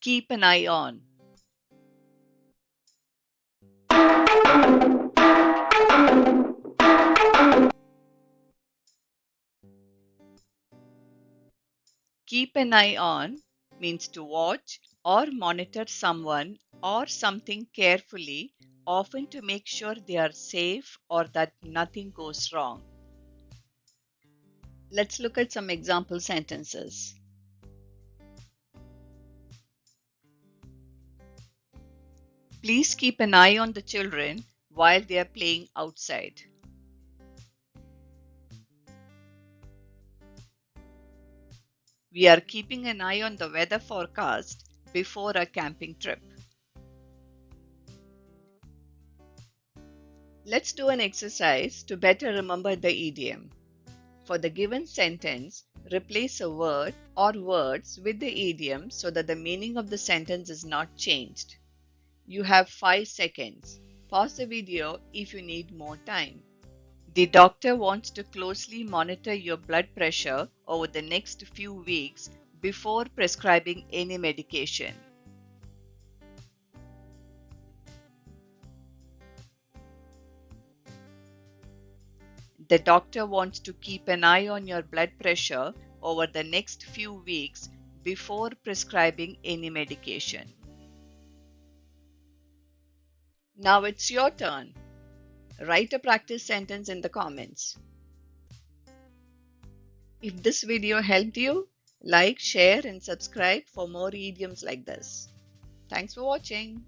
Keep an eye on. Keep an eye on means to watch or monitor someone or something carefully, often to make sure they are safe or that nothing goes wrong. Let's look at some example sentences. Please keep an eye on the children while they are playing outside. We are keeping an eye on the weather forecast before a camping trip. Let's do an exercise to better remember the idiom. For the given sentence, replace a word or words with the idiom so that the meaning of the sentence is not changed. You have 5 seconds. Pause the video if you need more time. The doctor wants to closely monitor your blood pressure over the next few weeks before prescribing any medication. The doctor wants to keep an eye on your blood pressure over the next few weeks before prescribing any medication. Now it's your turn. Write a practice sentence in the comments. If this video helped you, like, share, and subscribe for more idioms like this. Thanks for watching.